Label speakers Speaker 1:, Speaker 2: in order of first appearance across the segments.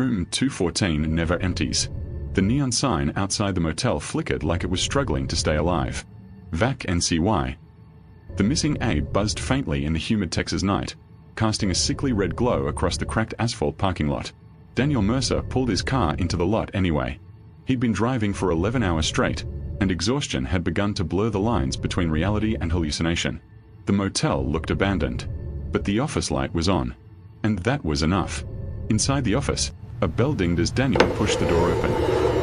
Speaker 1: Room 214 never empties. The neon sign outside the motel flickered like it was struggling to stay alive. Vac NCY. The missing Abe buzzed faintly in the humid Texas night, casting a sickly red glow across the cracked asphalt parking lot. Daniel Mercer pulled his car into the lot anyway. He'd been driving for 11 hours straight, and exhaustion had begun to blur the lines between reality and hallucination. The motel looked abandoned, but the office light was on. And that was enough. Inside the office, a bell dinged as Daniel pushed the door open.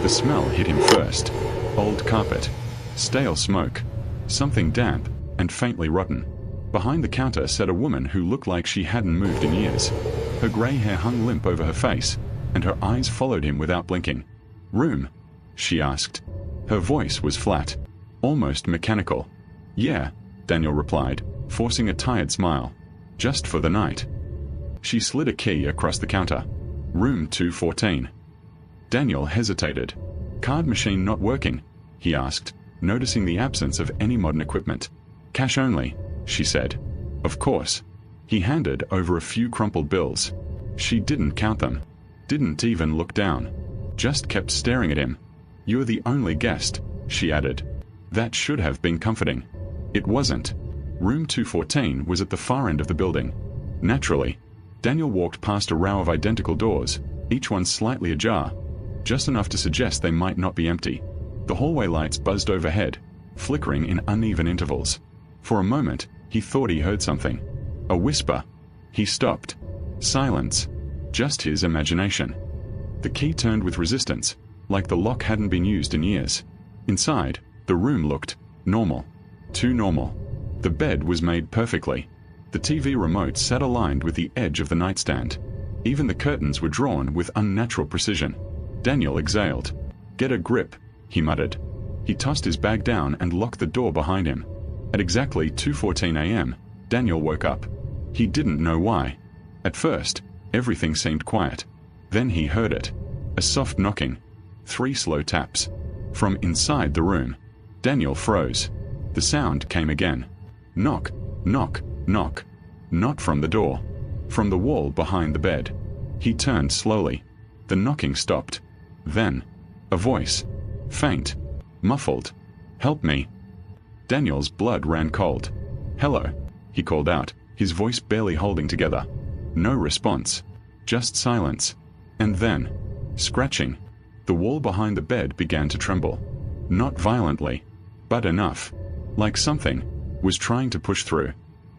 Speaker 1: The smell hit him first. Old carpet, stale smoke, something damp and faintly rotten. Behind the counter sat a woman who looked like she hadn't moved in years. Her grey hair hung limp over her face, and her eyes followed him without blinking. "Room?" she asked. Her voice was flat, almost mechanical. "Yeah," Daniel replied, forcing a tired smile. "Just for the night." She slid a key across the counter. "Room 214. Daniel hesitated. "Card machine not working?" he asked, noticing the absence of any modern equipment. "Cash only," she said. "Of course." He handed over a few crumpled bills. She didn't count them. Didn't even look down. Just kept staring at him. "You're the only guest," she added. That should have been comforting. It wasn't. Room 214 was at the far end of the building. Naturally, Daniel walked past a row of identical doors, each one slightly ajar, just enough to suggest they might not be empty. The hallway lights buzzed overhead, flickering in uneven intervals. For a moment, he thought he heard something. A whisper. He stopped. Silence. Just his imagination. The key turned with resistance, like the lock hadn't been used in years. Inside, the room looked normal. Too normal. The bed was made perfectly. The TV remote sat aligned with the edge of the nightstand. Even the curtains were drawn with unnatural precision. Daniel exhaled. "Get a grip," he muttered. He tossed his bag down and locked the door behind him. At exactly 2:14 a.m., Daniel woke up. He didn't know why. At first, everything seemed quiet. Then he heard it. A soft knocking. 3 slow taps. From inside the room. Daniel froze. The sound came again. Knock, knock, knock. Not from the door. From the wall behind the bed. He turned slowly. The knocking stopped. Then, a voice. Faint. Muffled. "Help me." Daniel's blood ran cold. "Hello," he called out, his voice barely holding together. No response. Just silence. And then, scratching. The wall behind the bed began to tremble. Not violently, but enough. Like something was trying to push through.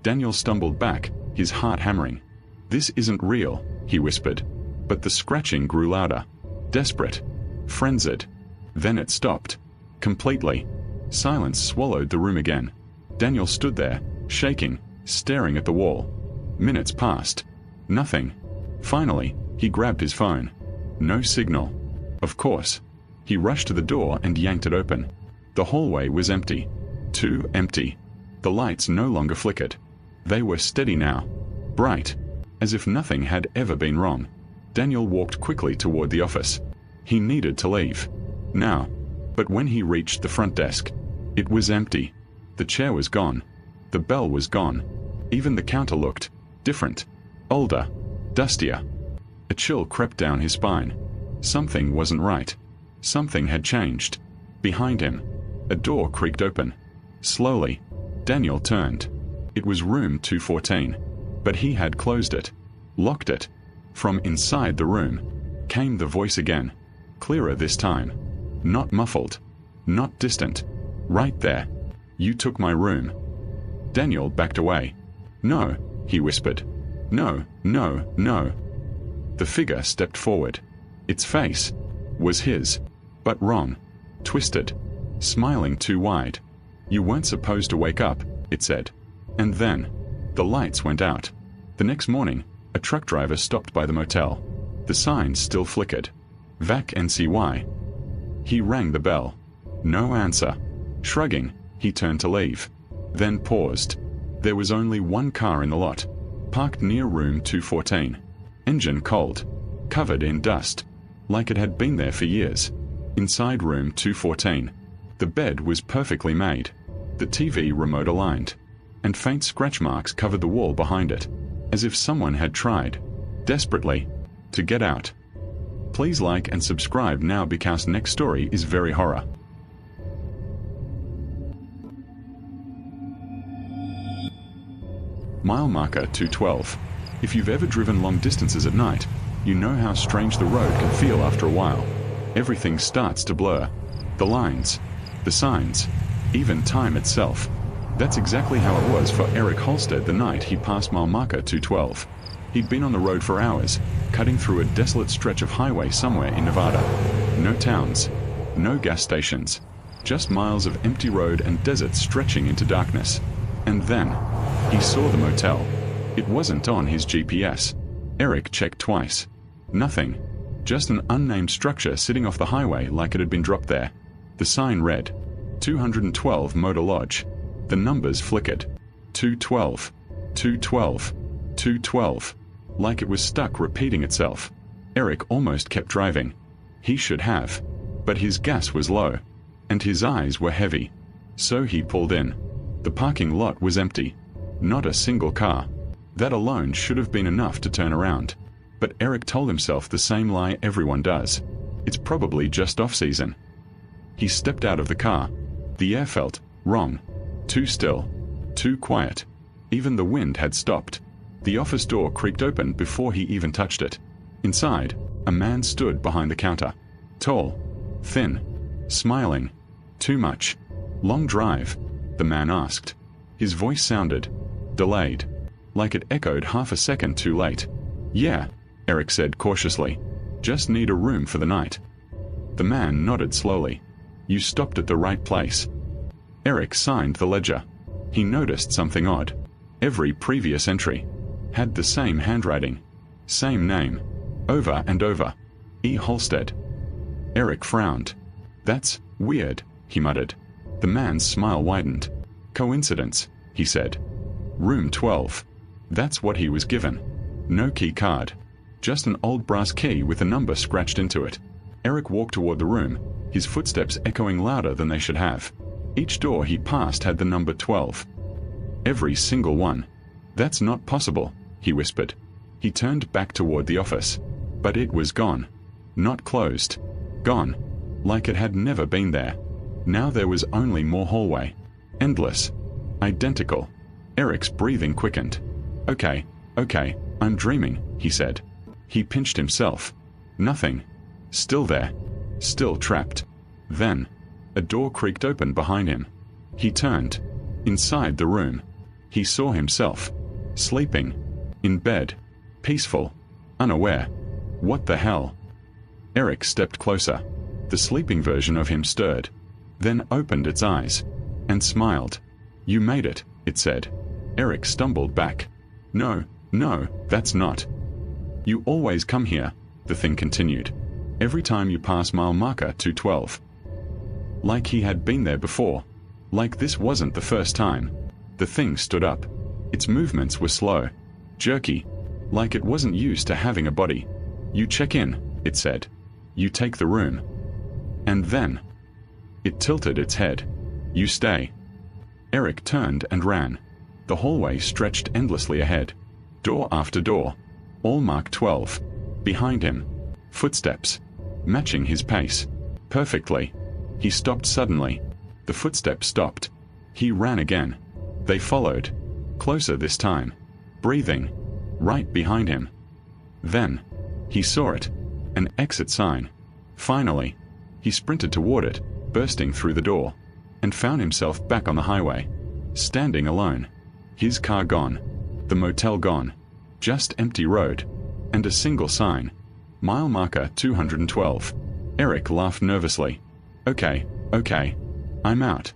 Speaker 1: Daniel stumbled back, his heart hammering. "This isn't real," he whispered. But the scratching grew louder. Desperate. Frenzied. Then it stopped. Completely. Silence swallowed the room again. Daniel stood there, shaking, staring at the wall. Minutes passed. Nothing. Finally, he grabbed his phone. No signal. Of course. He rushed to the door and yanked it open. The hallway was empty. Too empty. The lights no longer flickered. They were steady now. Bright. As if nothing had ever been wrong. Daniel walked quickly toward the office. He needed to leave. Now. But when he reached the front desk, it was empty. The chair was gone. The bell was gone. Even the counter looked different. Older. Dustier. A chill crept down his spine. Something wasn't right. Something had changed. Behind him, a door creaked open. Slowly, Daniel turned. It was room 214. But he had closed it. Locked it. From inside the room came the voice again. Clearer this time. Not muffled. Not distant. Right there. "You took my room." Daniel backed away. "No," he whispered. "No, no, no." The figure stepped forward. Its face was his, but wrong. Twisted. Smiling too wide. "You weren't supposed to wake up," it said. And then, the lights went out. The next morning, a truck driver stopped by the motel. The sign still flickered. Vac NCY. He rang the bell. No answer. Shrugging, he turned to leave. Then paused. There was only one car in the lot, parked near room 214. Engine cold. Covered in dust. Like it had been there for years. Inside room 214. The bed was perfectly made. The TV remote aligned. And faint scratch marks covered the wall behind it. As if someone had tried, desperately, to get out. Please like and subscribe now because next story is very horror. Mile marker 212. If you've ever driven long distances at night, you know how strange the road can feel after a while. Everything starts to blur. The lines, the signs, even time itself. That's exactly how it was for Eric Holstead the night he passed mile marker 212. He'd been on the road for hours, cutting through a desolate stretch of highway somewhere in Nevada. No towns, no gas stations, just miles of empty road and desert stretching into darkness. And then, he saw the motel. It wasn't on his GPS. Eric checked twice. Nothing. Just an unnamed structure sitting off the highway like it had been dropped there. The sign read, 212 Motor Lodge. The numbers flickered. 212, 212, 212. Like it was stuck repeating itself. Eric almost kept driving. He should have. But his gas was low. And his eyes were heavy. So he pulled in. The parking lot was empty. Not a single car. That alone should have been enough to turn around. But Eric told himself the same lie everyone does. It's probably just off-season. He stepped out of the car. The air felt wrong. Too still. Too quiet. Even the wind had stopped. The office door creaked open before he even touched it. Inside, a man stood behind the counter. Tall. Thin. Smiling. Too much. Long drive? The man asked. His voice sounded delayed, like it echoed half a second too late. Yeah, Eric said cautiously. Just need a room for the night. The man nodded slowly. You stopped at the right place. Eric signed the ledger. He noticed something odd. Every previous entry had the same handwriting, same name, over and over. E. Holstead. Eric frowned. That's weird, he muttered. The man's smile widened. Coincidence, he said. Room 12. That's what he was given. No key card. Just an old brass key with a number scratched into it. Eric walked toward the room, his footsteps echoing louder than they should have. Each door he passed had the number 12. Every single one. That's not possible, he whispered. He turned back toward the office. But it was gone. Not closed. Gone. Like it had never been there. Now there was only more hallway. Endless. Identical. Eric's breathing quickened. Okay, I'm dreaming, he said. He pinched himself. Nothing. Still there. Still trapped. Then, a door creaked open behind him. He turned. Inside the room, he saw himself. Sleeping. In bed. Peaceful. Unaware. What the hell? Eric stepped closer. The sleeping version of him stirred. Then opened its eyes. And smiled. You made it, it said. Eric stumbled back. No, that's not. You always come here, the thing continued. Every time you pass mile marker 212. Like he had been there before. Like this wasn't the first time. The thing stood up. Its movements were slow. Jerky. Like it wasn't used to having a body. You check in, it said. You take the room. And then. It tilted its head. You stay. Eric turned and ran. The hallway stretched endlessly ahead. Door after door. All marked 12. Behind him. Footsteps. Matching his pace. Perfectly. He stopped suddenly. The footsteps stopped. He ran again. They followed. Closer this time. Breathing. Right behind him. Then. He saw it. An exit sign. Finally. He sprinted toward it, bursting through the door. And found himself back on the highway. Standing alone. His car gone. The motel gone. Just empty road. And a single sign. Mile marker 212. Eric laughed nervously. Okay, I'm out.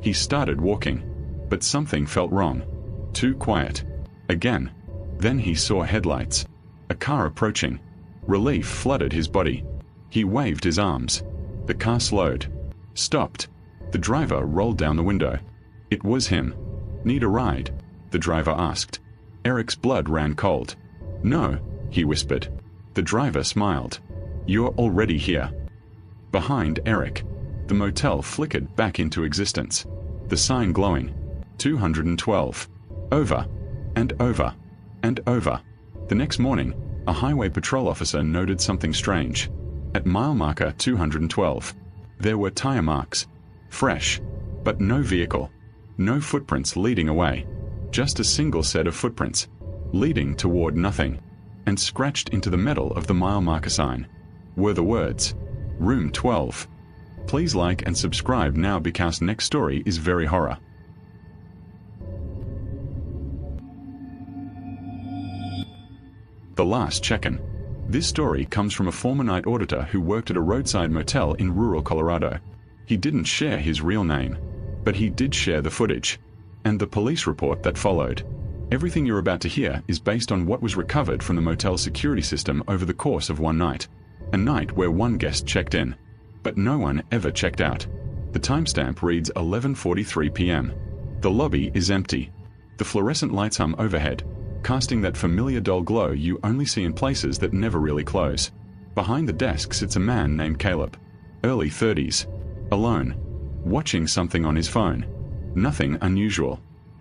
Speaker 1: He started walking. But something felt wrong. Too quiet. Again. Then he saw headlights. A car approaching. Relief flooded his body. He waved his arms. The car slowed. Stopped. The driver rolled down the window. It was him. Need a ride? The driver asked. Eric's blood ran cold. No, he whispered. The driver smiled. You're already here. Behind Eric, the motel flickered back into existence. The sign glowing. 212. Over. And over. And over. The next morning, A highway patrol officer noted something strange. At mile marker 212, there were tire marks. Fresh, but no vehicle. No footprints leading away. Just a single set of footprints, leading toward nothing. And scratched into the metal of the mile marker sign were the words, Room 12. Please like and subscribe now because next story is very horror. The Last Check-in. This story comes from a former night auditor who worked at a roadside motel in rural Colorado. He didn't share his real name, but he did share the footage and the police report that followed. Everything you're about to hear is based on what was recovered from the motel security system over the course of one night. A night where one guest checked in, but no one ever checked out. The timestamp reads 11:43 p.m. The lobby is empty. The fluorescent lights hum overhead, casting that familiar dull glow you only see in places that never really close. Behind the desk sits a man named Caleb, early 30s, alone, watching something on his phone. Nothing unusual.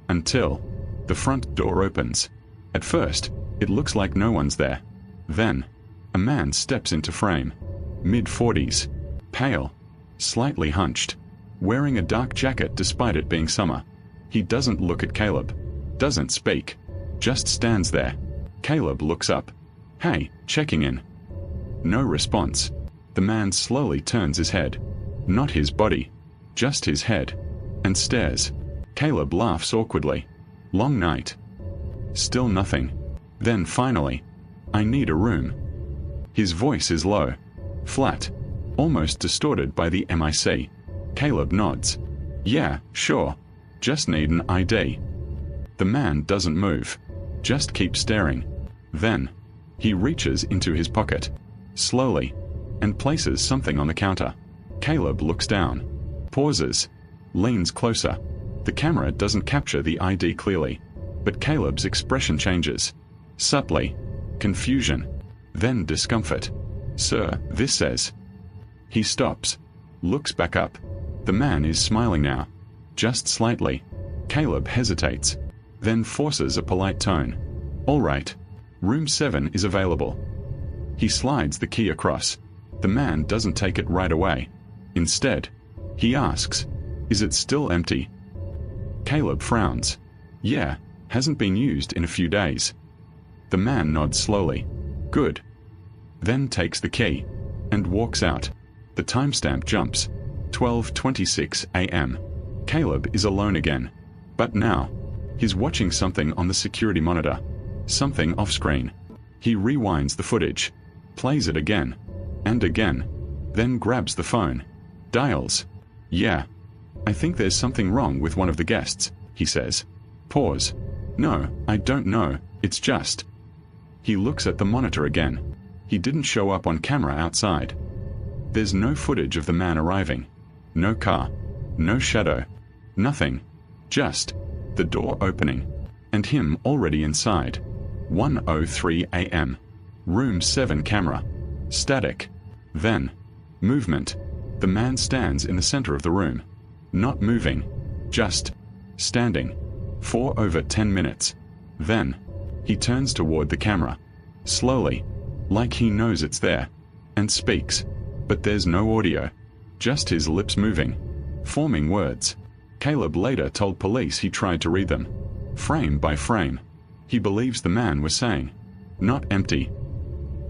Speaker 1: Until the front door opens. At first, it looks like no one's there. Then, a man steps into frame. Mid-40s, pale, slightly hunched, wearing a dark jacket despite it being summer. He doesn't look at Caleb, doesn't speak, just stands there. Caleb looks up. Hey, checking in. No response. The man slowly turns his head. Not his body, just his head, and stares. Caleb laughs awkwardly. Long night. Still nothing. Then finally, I need a room. His voice is low, flat, almost distorted by the mic. Caleb nods. Yeah, sure. Just need an ID. The man doesn't move, just keeps staring. Then, he reaches into his pocket, slowly, and places something on the counter. Caleb looks down, pauses, leans closer. The camera doesn't capture the ID clearly, but Caleb's expression changes. Subtly, confusion, then discomfort. Sir, this says. He stops, looks back up. The man is smiling now, just slightly. Caleb hesitates, then forces a polite tone. All right, room 7 is available. He slides the key across. The man doesn't take it right away. Instead, he asks, is it still empty? Caleb frowns. Yeah, hasn't been used in a few days. The man nods slowly. Good. Then takes the key and walks out. The timestamp jumps. 12:26 a.m. Caleb is alone again. But now, he's watching something on the security monitor. Something off-screen. He rewinds the footage, plays it again, and again, then grabs the phone. Dials. Yeah. I think there's something wrong with one of the guests, he says. Pause. No, I don't know, it's just. He looks at the monitor again. He didn't show up on camera outside. There's no footage of the man arriving. No car. No shadow. Nothing. Just the door opening. And him already inside. 1:03 a.m. Room 7 camera. Static. Then, movement. The man stands in the center of the room. Not moving. Just standing. For over 10 minutes. Then, he turns toward the camera. Slowly, like he knows it's there, and speaks. But there's no audio. Just his lips moving, forming words. Caleb later told police he tried to read them, frame by frame. He believes the man was saying, not empty.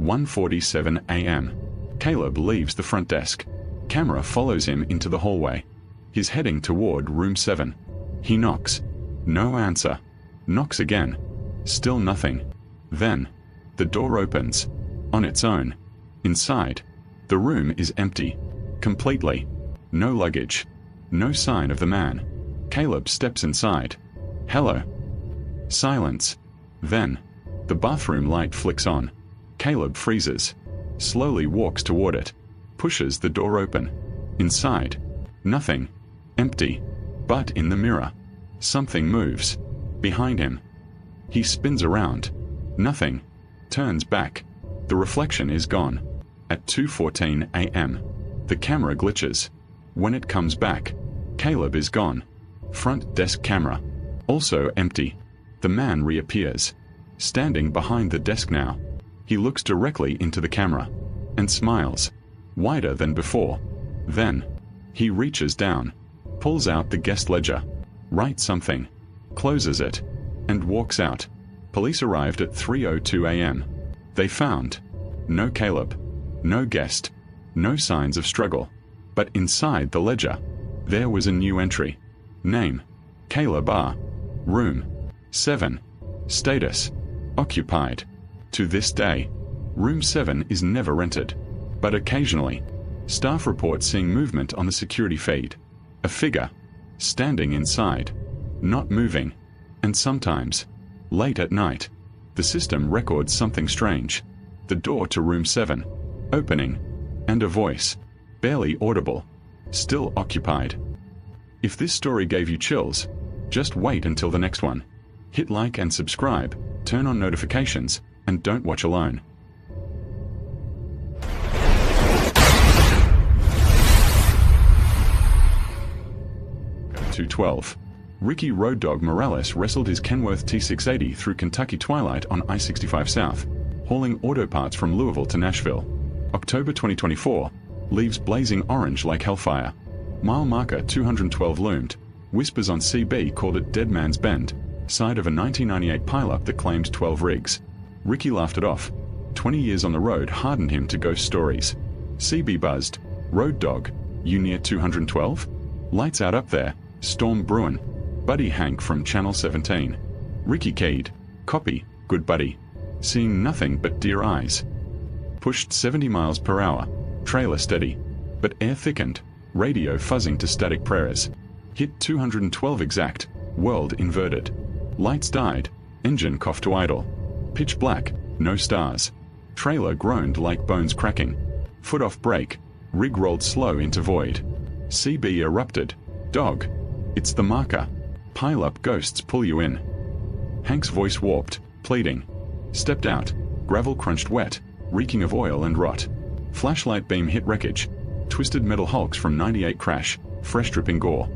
Speaker 1: 1:47 a.m. Caleb leaves the front desk. Camera follows him into the hallway. He's heading toward room 7. He knocks. No answer. Knocks again. Still nothing. Then, the door opens. On its own. Inside, the room is empty. Completely. No luggage. No sign of the man. Caleb steps inside. Hello. Silence. Then, the bathroom light flicks on. Caleb freezes. Slowly walks toward it. Pushes the door open. Inside. Nothing. Empty. But in the mirror, something moves. Behind him. He spins around. Nothing. Turns back. The reflection is gone. At 2:14 a.m. The camera glitches. When it comes back, Caleb is gone. Front desk camera. Also empty. The man reappears. Standing behind the desk now. He looks directly into the camera and smiles, wider than before. Then, he reaches down, pulls out the guest ledger, writes something, closes it, and walks out. Police arrived at 3:02 a.m. They found no Caleb, no guest, no signs of struggle. But inside the ledger, there was a new entry. Name: Caleb R. Room 7. Status: occupied. To this day, Room 7 is never rented. But occasionally, staff report seeing movement on the security feed. A figure standing inside, not moving. And sometimes, late at night, the system records something strange. The door to Room 7 opening, and a voice, barely audible, still occupied. If this story gave you chills, just wait until the next one. Hit like and subscribe, turn on notifications, and don't watch alone. 212. Ricky Road Dog Morales wrestled his Kenworth T680 through Kentucky twilight on I-65 South, hauling auto parts from Louisville to Nashville. October 2024 leaves blazing orange like hellfire. Mile marker 212 loomed. Whispers on CB called it Dead Man's Bend, side of a 1998 pileup that claimed 12 rigs. Ricky laughed it off. 20 years on the road hardened him to ghost stories. CB buzzed. Road Dog, you near 212? Lights out up there. Storm brewin'. Buddy Hank from Channel 17. Ricky keyed. Copy, good buddy. Seeing nothing but deer eyes. Pushed 70 miles per hour. Trailer steady. But air thickened. Radio fuzzing to static prayers. Hit 212 exact. World inverted. Lights died. Engine coughed to idle. Pitch black. No stars. Trailer groaned like bones cracking. Foot off brake. Rig rolled slow into void. CB erupted. Dog. It's the marker. Pile up ghosts pull you in. Hank's voice warped, pleading. Stepped out. Gravel crunched wet, reeking of oil and rot. Flashlight beam hit wreckage. Twisted metal hulks from 98 crash, fresh dripping gore.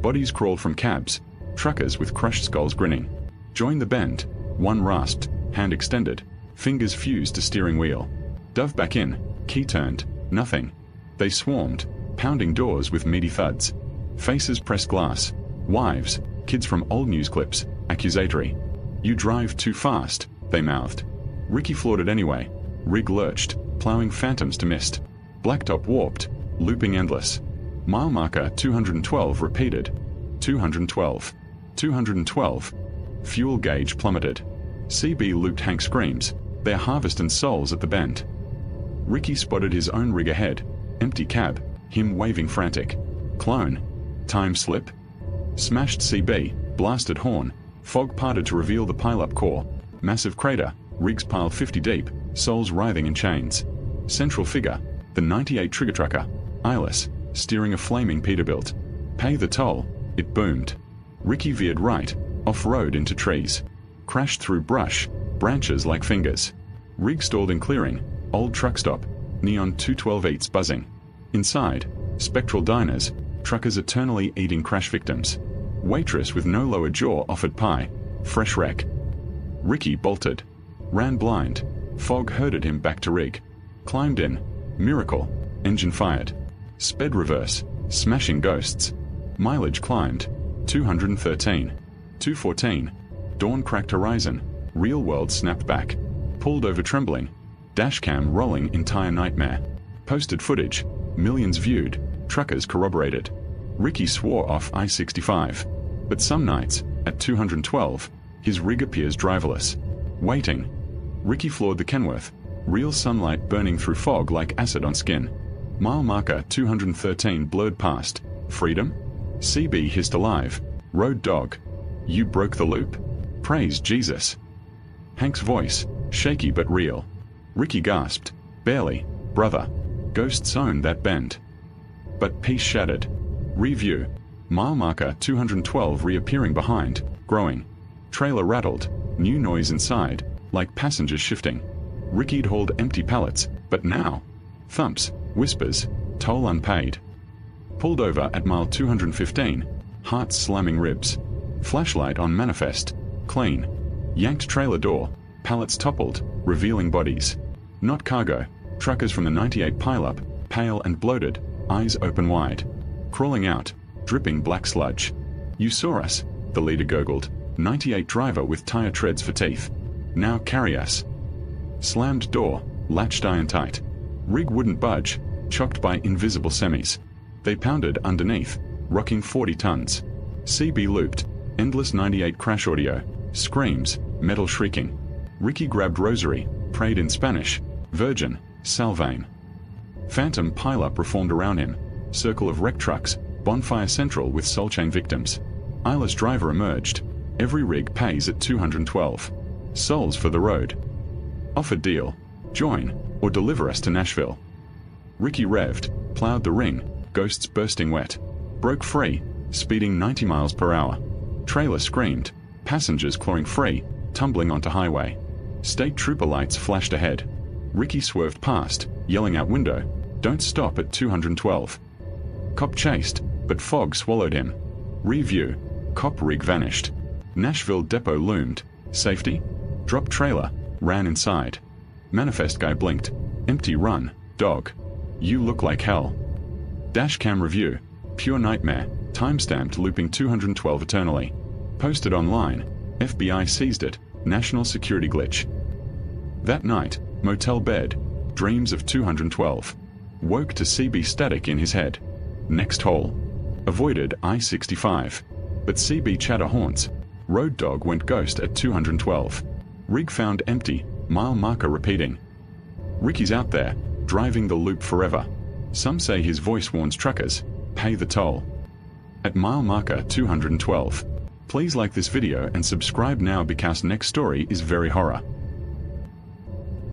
Speaker 1: Bodies crawled from cabs. Truckers with crushed skulls grinning. Join the bend. One rasped, hand extended. Fingers fused to steering wheel. Dove back in. Key turned. Nothing. They swarmed, pounding doors with meaty thuds. Faces pressed glass. Wives, kids from old news clips, accusatory. You drive too fast, they mouthed. Ricky floored it anyway. Rig lurched, plowing phantoms to mist. Blacktop warped, looping endless. Mile marker 212 repeated. 212. 212. Fuel gauge plummeted. CB looped Hank screams, their harvest and souls at the bend. Ricky spotted his own rig ahead. Empty cab, him waving frantic. Clone. Time slip? Smashed CB, blasted horn. Fog parted to reveal the pileup core. Massive crater, rigs piled 50 deep, souls writhing in chains. Central figure, the 98 trigger trucker, eyeless, steering a flaming Peterbilt. Pay the toll, it boomed. Ricky veered right, off-road into trees. Crashed through brush, branches like fingers. Rig stalled in clearing, old truck stop, neon 212 eats buzzing. Inside, spectral diners, truckers eternally eating crash victims. Waitress with no lower jaw offered pie. Fresh wreck. Ricky bolted. Ran blind. Fog herded him back to rig. Climbed in. Miracle. Engine fired. Sped reverse. Smashing ghosts. Mileage climbed. 213. 214. Dawn cracked horizon. Real world snapped back. Pulled over trembling. Dashcam rolling entire nightmare. Posted footage. Millions viewed. Truckers corroborated. Ricky swore off I-65. But some nights, at 212, his rig appears driverless. Waiting. Ricky floored the Kenworth. Real sunlight burning through fog like acid on skin. Mile marker 213 blurred past. Freedom? CB hissed alive. Road Dog. You broke the loop? Praise Jesus. Hank's voice, shaky but real. Ricky gasped. Barely. Brother. Ghosts owned that bend. But peace shattered. Review. Mile marker 212 reappearing behind, growing. Trailer rattled, new noise inside, like passengers shifting. Ricky'd hauled empty pallets, but now, thumps, whispers, toll unpaid. Pulled over at mile 215, heart slamming ribs. Flashlight on manifest, clean. Yanked trailer door, pallets toppled, revealing bodies. Not cargo. Truckers from the 98 pileup, pale and bloated, eyes open wide. Crawling out, dripping black sludge. You saw us, the leader gurgled. 98 driver with tire treads for teeth. Now carry us. Slammed door, latched iron tight. Rig wouldn't budge, chocked by invisible semis. They pounded underneath, rocking 40 tons. CB looped, endless 98 crash audio, screams, metal shrieking. Ricky grabbed rosary, prayed in Spanish, Virgin, Salvain. Phantom pileup reformed around him, circle of wreck trucks, bonfire central with soul chain victims. Eyeless driver emerged. Every rig pays at 212. Souls for the road. Offer deal. Join, or deliver us to Nashville. Ricky revved, plowed the ring, ghosts bursting wet. Broke free, speeding 90 miles per hour. Trailer screamed, passengers clawing free, tumbling onto highway. State trooper lights flashed ahead. Ricky swerved past, yelling out window, "Don't stop at 212. Cop chased, but fog swallowed him. Review. Cop rig vanished. Nashville depot loomed. Safety? Drop trailer, ran inside. Manifest guy blinked. Empty run, dog. You look like hell. Dashcam review. Pure nightmare, timestamped looping 212 eternally. Posted online. FBI seized it. National security glitch. That night, motel bed. Dreams of 212. Woke to CB static in his head. Next hole. Avoided I-65. But CB chatter haunts. Road dog went ghost at 212. Rig found empty, mile marker repeating. Ricky's out there, driving the loop forever. Some say his voice warns truckers, pay the toll. At mile marker 212. Please like this video and subscribe now because next story is very horror.